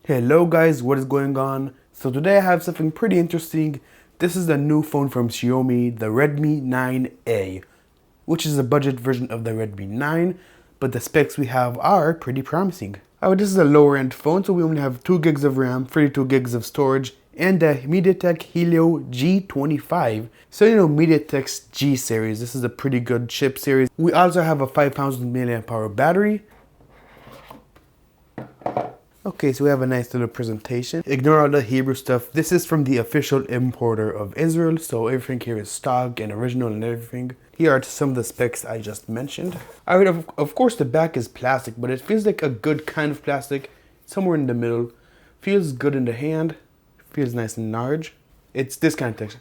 Hello guys, what is going on? So today I have something pretty interesting. This is the new phone from Xiaomi, the Redmi 9A, which is a budget version of the Redmi 9, but the specs we have are pretty promising. This is a lower end phone, so we only have 2 gigs of RAM, 32 gigs of storage, and the MediaTek Helio G25. So MediaTek's G series, this is a pretty good chip series. We also have a 5000 mAh battery. Okay, so we have a nice little presentation. Ignore all the Hebrew stuff. This is from the official importer of Israel, so everything here is stock and original and everything. Here are some of the specs I just mentioned. Of course the back is plastic, but it feels like a good kind of plastic, somewhere in the middle. Feels good in the hand, feels nice and large. It's this kind of texture.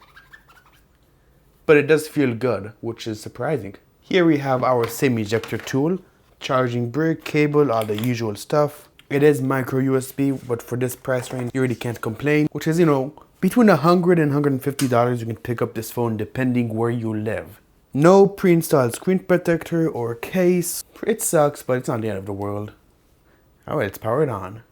But it does feel good, which is surprising. Here we have our SIM ejector tool, charging brick, cable, all the usual stuff. It is micro USB, but for this price range, you really can't complain. Which is, between $100 and $150, you can pick up this phone depending where you live. No pre-installed screen protector or case. It sucks, but it's not the end of the world. Alright, let's power it on.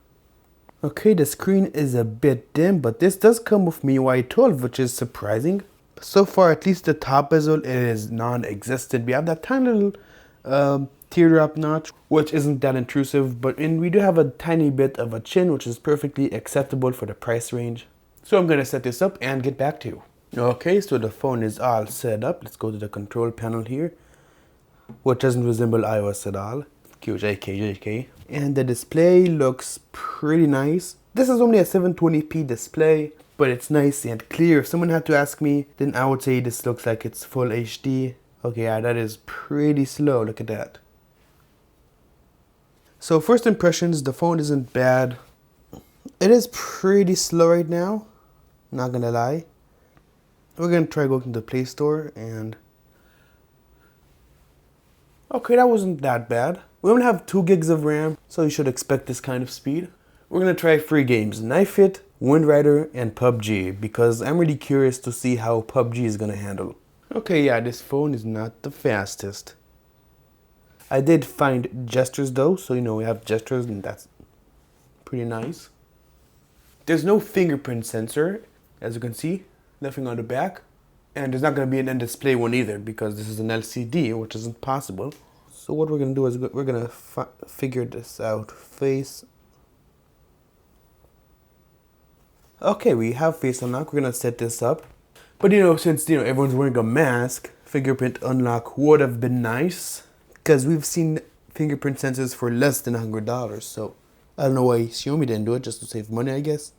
Okay, the screen is a bit dim, but this does come with MIUI 12, which is surprising. So far, at least the top bezel, it is non-existent. We have that tiny little teardrop notch, which isn't that intrusive, but we do have a tiny bit of a chin, which is perfectly acceptable for the price range. So I'm gonna set this up and get back to you. Okay, so the phone is all set up. Let's go to the control panel here, which doesn't resemble iOS at all. JK. And the display looks pretty nice. This is only a 720p display, but it's nice and clear. If someone had to ask me, then I would say this looks like it's full HD. Okay, yeah, that is pretty slow. Look at that. So first impressions, the phone isn't bad. It is pretty slow right now, not gonna lie. We're gonna try going to the Play Store and... Okay, that wasn't that bad. We only have 2 gigs of RAM, so you should expect this kind of speed. We're gonna try 3 games, Knife It, Wind Rider, and PUBG, because I'm really curious to see how PUBG is gonna handle. Okay, yeah, this phone is not the fastest. I did find gestures though, so we have gestures and that's pretty nice. There's no fingerprint sensor, as you can see, nothing on the back. And there's not going to be an in-display one either, because this is an LCD, which isn't possible. So what we're going to do is we're going to figure this out. Face. Okay, we have face unlock. We're going to set this up. But since everyone's wearing a mask, fingerprint unlock would have been nice. Because we've seen fingerprint sensors for less than $100, so I don't know why Xiaomi didn't do it, just to save money, I guess.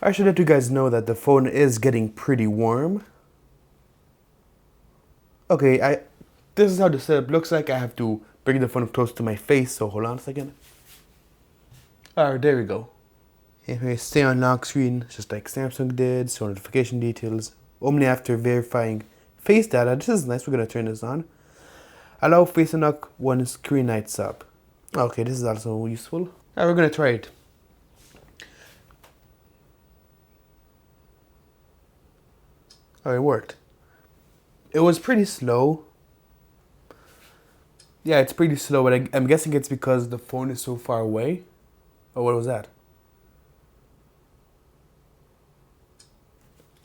I should let you guys know that the phone is getting pretty warm. Okay, this is how the setup looks like. I have to bring the phone up close to my face, so hold on a second. Alright, there we go. Anyway, stay on lock screen, just like Samsung did, show notification details. Only after verifying face data. This is nice, we're going to turn this on. Allow face unlock when screen lights up. Okay, this is also useful. Alright, we're gonna try it. Oh, it worked. It was pretty slow. Yeah, it's pretty slow, but I'm guessing it's because the phone is so far away. Oh, what was that?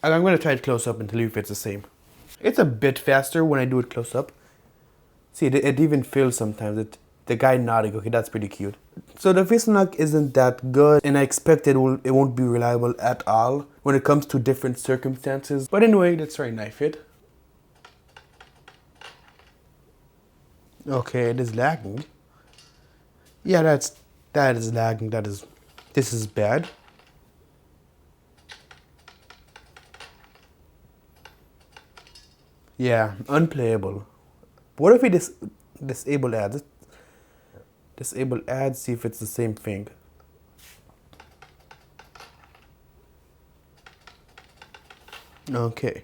I'm gonna try it close up and tell you if it's the same. It's a bit faster when I do it close up. See, it even feels sometimes. The guy nodding, okay, that's pretty cute. So the face unlock isn't that good, and I expect it won't be reliable at all when it comes to different circumstances. But anyway, let's try Knife It. Okay, it is lagging. Yeah, that is lagging. This is bad. Yeah, unplayable. What if we disable ads? Disable ads, see if it's the same thing. Okay.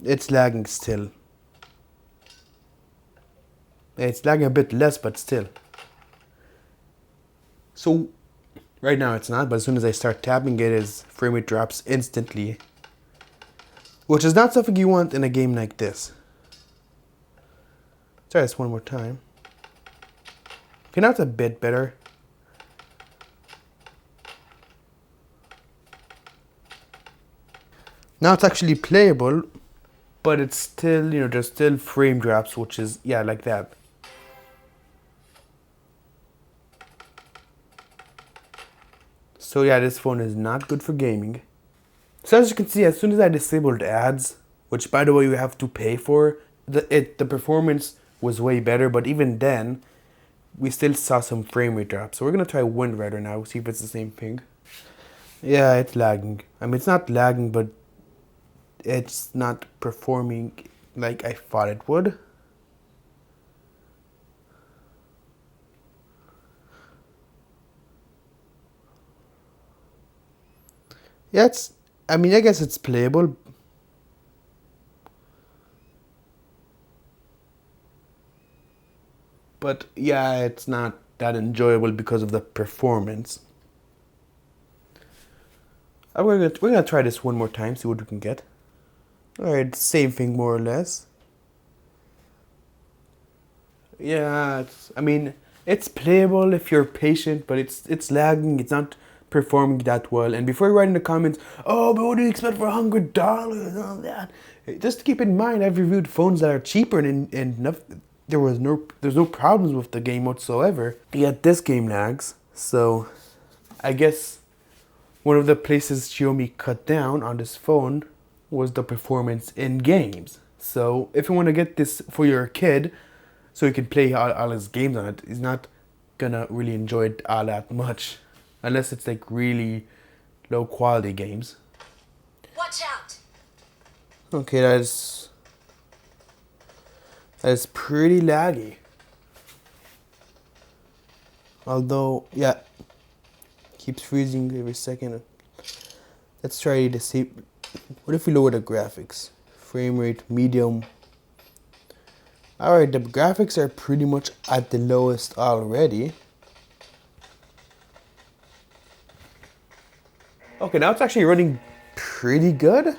It's lagging still. It's lagging a bit less, but still. So, right now it's not, but as soon as I start tapping it, frame rate drops instantly. Which is not something you want in a game like this. Try this one more time. Okay, now it's a bit better. Now it's actually playable, but it's still, there's still frame drops, which is, yeah, like that. So yeah, this phone is not good for gaming. So as you can see, as soon as I disabled ads, which by the way you have to pay for, the performance was way better, but even then, we still saw some frame rate drop. So we're gonna try Wind Rider now, see if it's the same thing. Yeah, it's lagging. I mean, it's not lagging, but it's not performing like I thought it would. Yeah, I mean, I guess it's playable. But yeah, it's not that enjoyable because of the performance. We're gonna try this one more time, see what we can get. Alright, same thing more or less. Yeah, I mean, it's playable if you're patient, but it's lagging, it's not performing that well. And before you write in the comments, oh, but what do you expect for $100 and all that? Just keep in mind, I've reviewed phones that are cheaper and there's no problems with the game whatsoever. Yet this game lags, so I guess one of the places Xiaomi cut down on this phone was the performance in games. So if you want to get this for your kid, so he can play all his games on it, he's not gonna really enjoy it all that much. Unless it's like really low quality games. Watch out! Okay, that is pretty laggy. Although, yeah, keeps freezing every second. Let's try to see. What if we lower the graphics? Frame rate, medium. Alright, the graphics are pretty much at the lowest already. Okay, now it's actually running pretty good.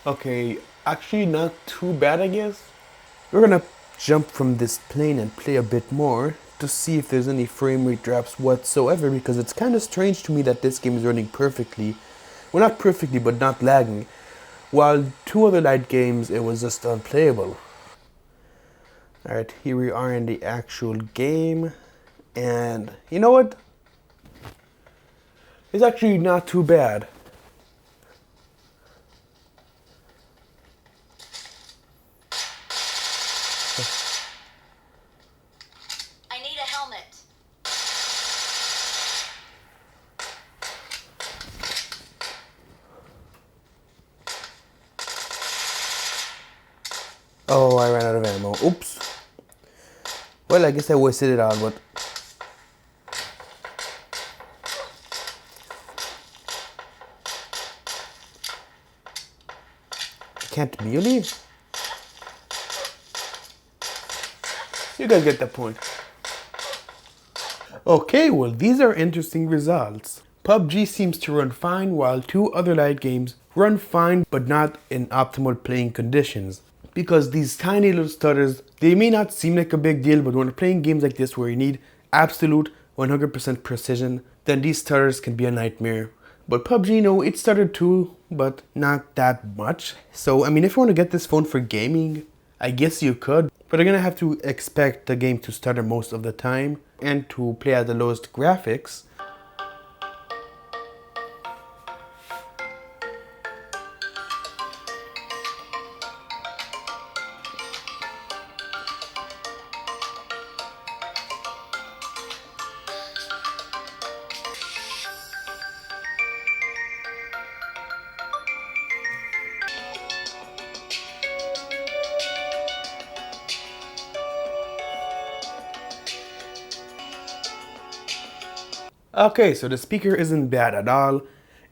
Okay, actually not too bad, I guess. We're gonna jump from this plane and play a bit more to see if there's any frame rate drops whatsoever, because it's kind of strange to me that this game is running perfectly. Well, not perfectly, but not lagging. While two other light games, it was just unplayable. Alright, here we are in the actual game. And you know what? It's actually not too bad. I need a helmet. Oh, I ran out of ammo. Oops. Well, I guess I wasted it all, but... I can't melee? You guys get the point. Okay, well, these are interesting results. PUBG seems to run fine, while two other light games run fine, but not in optimal playing conditions. Because these tiny little stutters, they may not seem like a big deal, but when you're playing games like this where you need absolute 100% precision, then these stutters can be a nightmare. But PUBG, no, it stuttered too, but not that much. So, I mean, if you want to get this phone for gaming, I guess you could. But you're gonna have to expect the game to stutter most of the time and to play at the lowest graphics. Okay, so the speaker isn't bad at all.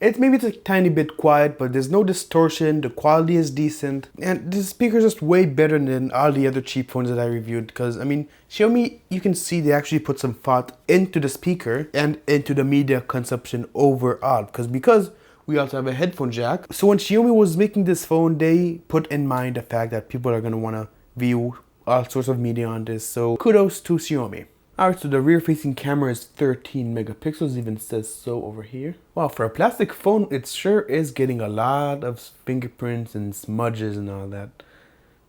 Maybe it's a tiny bit quiet, but there's no distortion, the quality is decent, and the speaker is just way better than all the other cheap phones that I reviewed, because, I mean, Xiaomi, you can see they actually put some thought into the speaker and into the media consumption overall, because we also have a headphone jack. So when Xiaomi was making this phone, they put in mind the fact that people are going to want to view all sorts of media on this, so kudos to Xiaomi. Alright, so the rear facing camera is 13 megapixels, even says so over here. Wow, for a plastic phone, it sure is getting a lot of fingerprints and smudges and all that.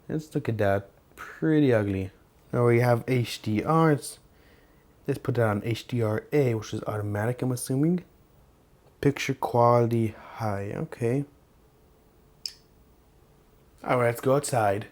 Let's look at that. Pretty ugly. Now we have HDR. Let's put that on HDRA, which is automatic, I'm assuming. Picture quality high, okay. Alright, let's go outside.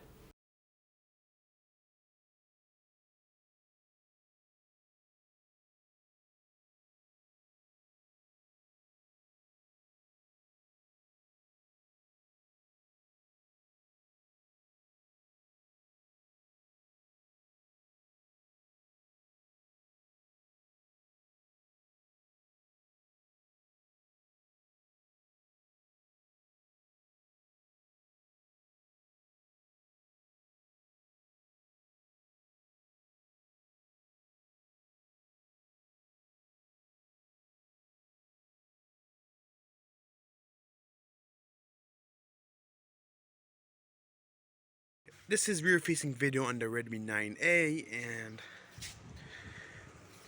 This is rear facing video on the Redmi 9A, and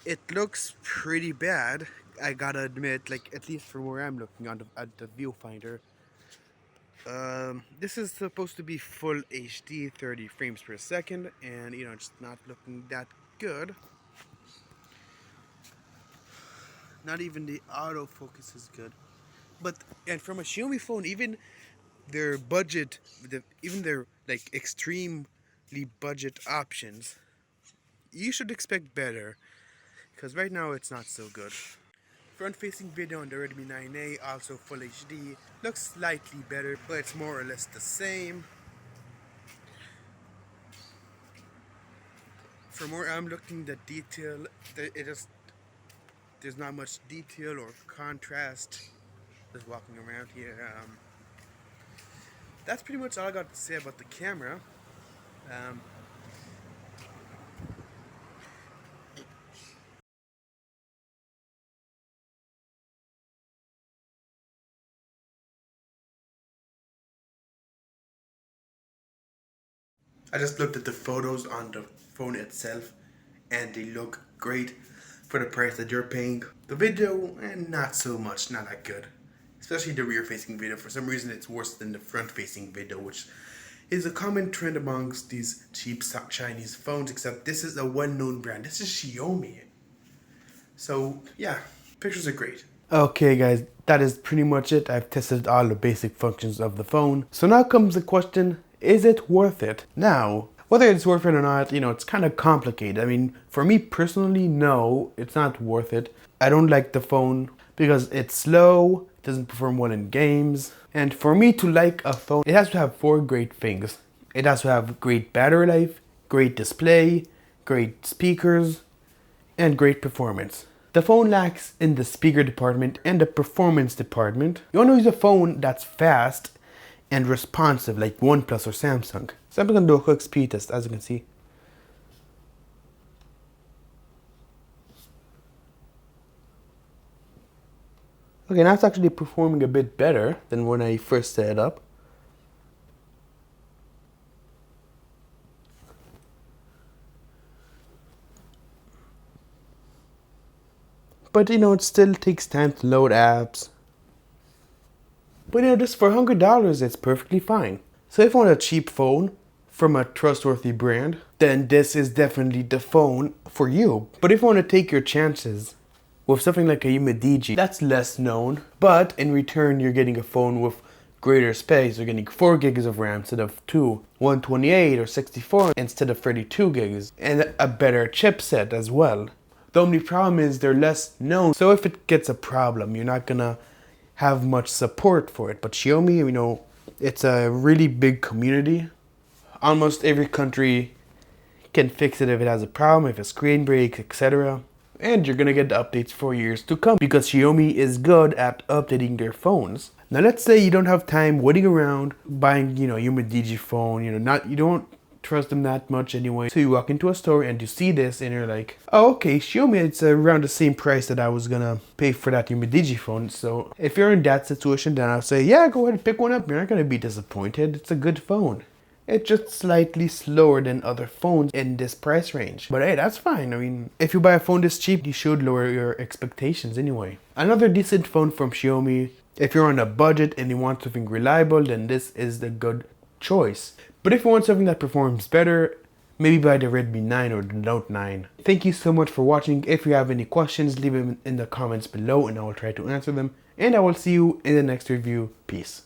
it looks pretty bad. I gotta admit, like, at least from where I'm looking on at the viewfinder. This is supposed to be full HD, 30 frames per second, and you know, it's not looking that good. Not even the autofocus is good. But, and from a Xiaomi phone, even their budget, even their like extremely budget options, you should expect better, because right now it's not so good. Front facing video on the Redmi 9A, also full HD, looks slightly better, but it's more or less the same. From where I'm looking, the detail, there's not much detail or contrast. Just walking around here. That's pretty much all I got to say about the camera. I just looked at the photos on the phone itself, and they look great for the price that you're paying. The video, not so much, not that good. Especially the rear facing video. For some reason it's worse than the front facing video, which is a common trend amongst these cheap Chinese phones, except this is a well-known brand. This is Xiaomi. So yeah, pictures are great. Okay guys, that is pretty much it. I've tested all the basic functions of the phone. So now comes the question, is it worth it? Now, whether it's worth it or not, you know, it's kind of complicated. I mean, for me personally, no, it's not worth it. I don't like the phone because it's slow, it doesn't perform well in games. And for me to like a phone, it has to have 4 great things. It has to have great battery life, great display, great speakers, and great performance. The phone lacks in the speaker department and the performance department. You want to use a phone that's fast and responsive like OnePlus or Samsung. So I'm going to do a quick speed test, as you can see. Okay, now it's actually performing a bit better than when I first set it up. But you know, it still takes time to load apps. But you know, just for $100, it's perfectly fine. So if you want a cheap phone from a trustworthy brand, then this is definitely the phone for you. But if you want to take your chances with something like a Xiaomi, that's less known, but in return you're getting a phone with greater space. You're getting 4 gigs of RAM instead of 2, 128 or 64 instead of 32 gigs, and a better chipset as well. The only problem is they're less known, so if it gets a problem, you're not gonna have much support for it. But Xiaomi, you know, it's a really big community. Almost every country can fix it if it has a problem, if a screen breaks, etc. And you're gonna get the updates for years to come because Xiaomi is good at updating their phones. Now let's say you don't have time waiting around buying, you know, Xiaomi phone, you know, you don't trust them that much anyway. So you walk into a store and you see this and you're like, oh okay, Xiaomi, it's around the same price that I was gonna pay for that Xiaomi phone. So if you're in that situation, then I'll say, yeah, go ahead and pick one up. You're not gonna be disappointed. It's a good phone. It's just slightly slower than other phones in this price range. But hey, that's fine. I mean, if you buy a phone this cheap, you should lower your expectations anyway. Another decent phone from Xiaomi. If you're on a budget and you want something reliable, then this is the good choice. But if you want something that performs better, maybe buy the Redmi 9 or the Note 9. Thank you so much for watching. If you have any questions, leave them in the comments below and I will try to answer them. And I will see you in the next review. Peace.